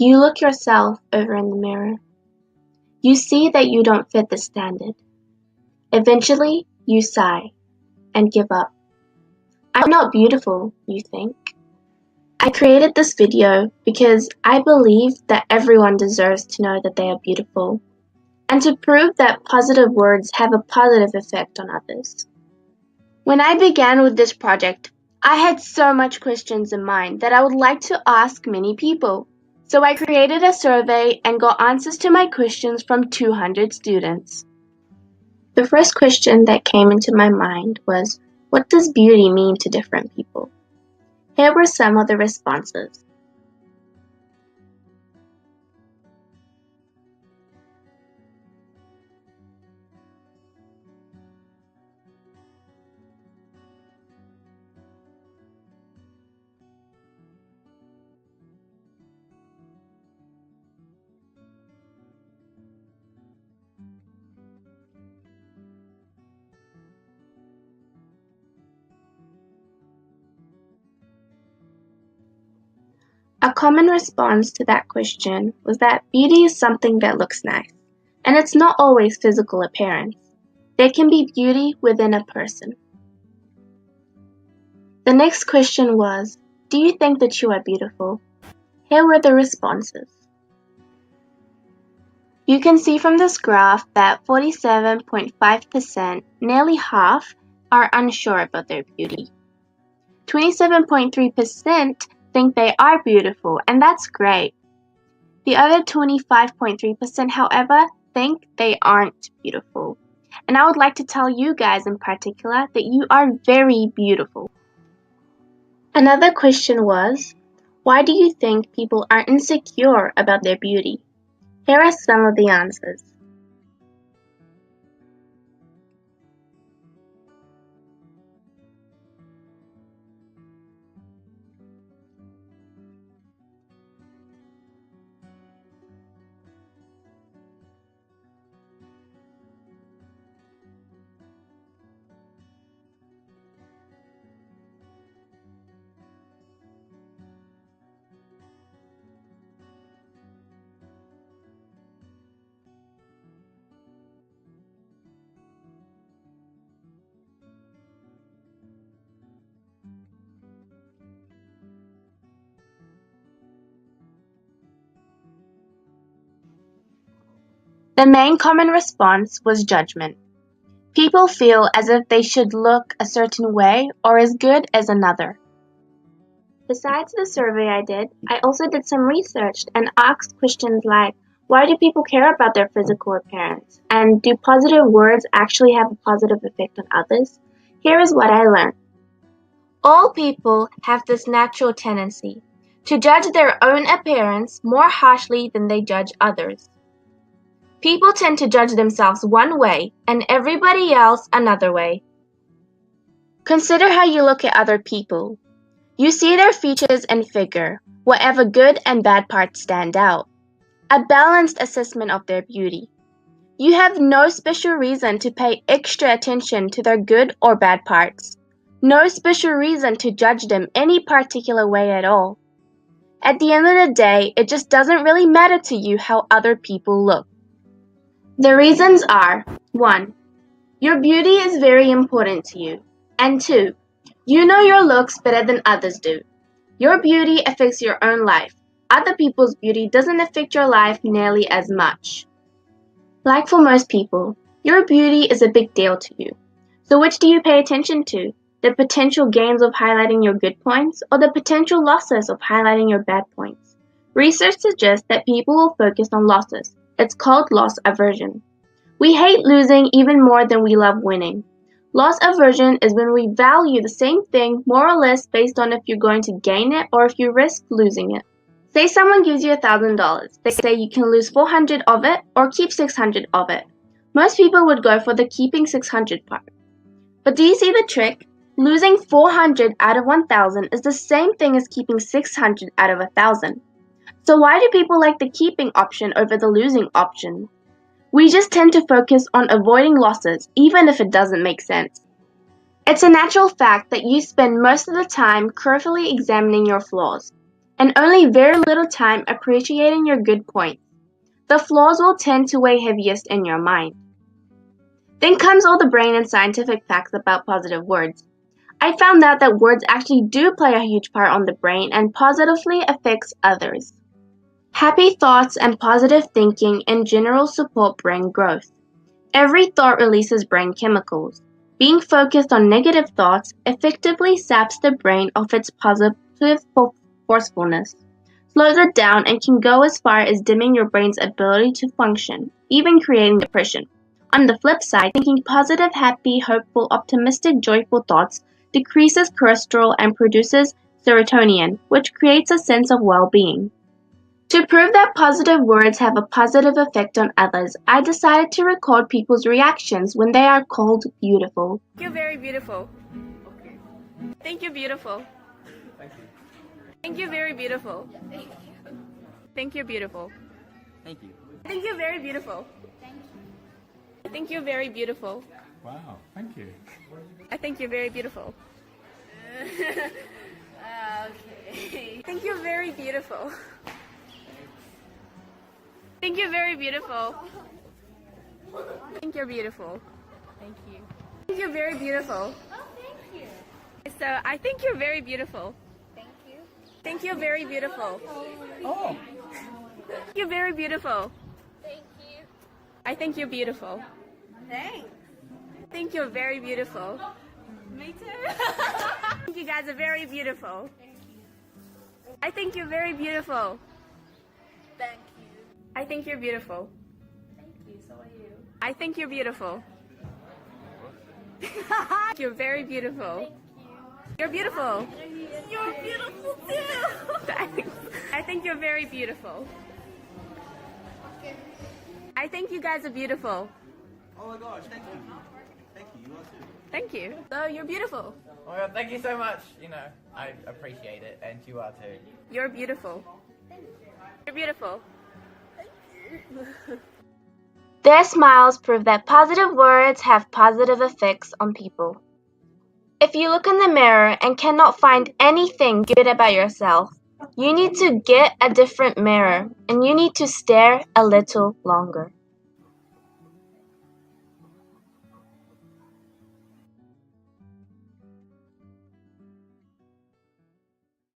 You look yourself over in the mirror. You see that you don't fit the standard. Eventually, you sigh and give up. I'm not beautiful, you think. I created this video because I believe that everyone deserves to know that they are beautiful, and to prove that positive words have a positive effect on others. When I began with this project, I had so much questions in mind that I would like to ask many people. So I created a survey and got answers to my questions from 200 students. The first question that came into my mind was, what does beauty mean to different people? Here were some of the responses. A common response to that question was that beauty is something that looks nice, and it's not always physical appearance. There can be beauty within a person. The next question was, do you think that you are beautiful? Here were the responses. You can see from this graph that 47.5%, nearly half, are unsure about their beauty. 27.3% think they are beautiful, and that's great. The other 25.3%, however, think they aren't beautiful. And I would like to tell you guys in particular that you are very beautiful. Another question was, why do you think people are insecure about their beauty? Here are some of the answers. The main common response was judgment. People feel as if they should look a certain way or as good as another. Besides the survey I did, I also did some research and asked questions like, why do people care about their physical appearance? And do positive words actually have a positive effect on others? Here is what I learned. All people have this natural tendency to judge their own appearance more harshly than they judge others. People tend to judge themselves one way and everybody else another way. Consider how you look at other people. You see their features and figure, whatever good and bad parts stand out. A balanced assessment of their beauty. You have no special reason to pay extra attention to their good or bad parts. No special reason to judge them any particular way at all. At the end of the day, it just doesn't really matter to you how other people look. The reasons are, 1. Your beauty is very important to you. And 2. You know your looks better than others do. Your beauty affects your own life. Other people's beauty doesn't affect your life nearly as much. Like for most people, your beauty is a big deal to you. So which do you pay attention to? The potential gains of highlighting your good points or the potential losses of highlighting your bad points? Research suggests that people will focus on losses. It's called loss aversion. We hate losing even more than we love winning. Loss aversion is when we value the same thing more or less based on if you're going to gain it or if you risk losing it. Say someone gives you $1,000. They say you can lose 400 of it or keep 600 of it. Most people would go for the keeping 600 part. But do you see the trick? Losing 400 out of 1,000 is the same thing as keeping 600 out of 1,000. So why do people like the keeping option over the losing option? We just tend to focus on avoiding losses, even if it doesn't make sense. It's a natural fact that you spend most of the time carefully examining your flaws. and only very little time appreciating your good points. The flaws will tend to weigh heaviest in your mind. Then comes all the brain and scientific facts about positive words. I found out that words actually do play a huge part on the brain and positively affects others. Happy thoughts and positive thinking in general support brain growth. Every thought releases brain chemicals. Being focused on negative thoughts effectively saps the brain of its positive forcefulness, slows it down, and can go as far as dimming your brain's ability to function, even creating depression. On the flip side, thinking positive, happy, hopeful, optimistic, joyful thoughts decreases cholesterol and produces serotonin, which creates a sense of well-being. To prove that positive words have a positive effect on others, I decided to record people's reactions when they are called beautiful. Thank you, very beautiful. Okay. Thank you, beautiful. Thank you. Thank you, very beautiful. Thank you, beautiful. Thank you. Thank you, very beautiful. I think you're very beautiful. Wow, thank you. I think you're very beautiful. Okay. Think you're very beautiful. Think you're very beautiful. Think you're beautiful. Thank you. Think you're very beautiful. Oh, thank you. So I think you're very beautiful. Thank you. Think you're very beautiful. Oh, You're very beautiful. Thank you. I think you're beautiful. Thanks. I think you're very beautiful. Me too. I think you guys are very beautiful. I think you're very beautiful. Thank you. I think you're beautiful. Thank you. So are you. I think you're beautiful. You're very beautiful. You're beautiful. You're beautiful too. I think you're very beautiful. I think you guys are beautiful. oh my gosh, thank you. Thank you, you are too. Thank you. So you're beautiful. Oh my god, thank you so much. You know, I appreciate it, and you are too. You're beautiful. You're beautiful. Their smiles prove that positive words have positive effects on people. If you look in the mirror and cannot find anything good about yourself, you need to get a different mirror and you need to stare a little longer.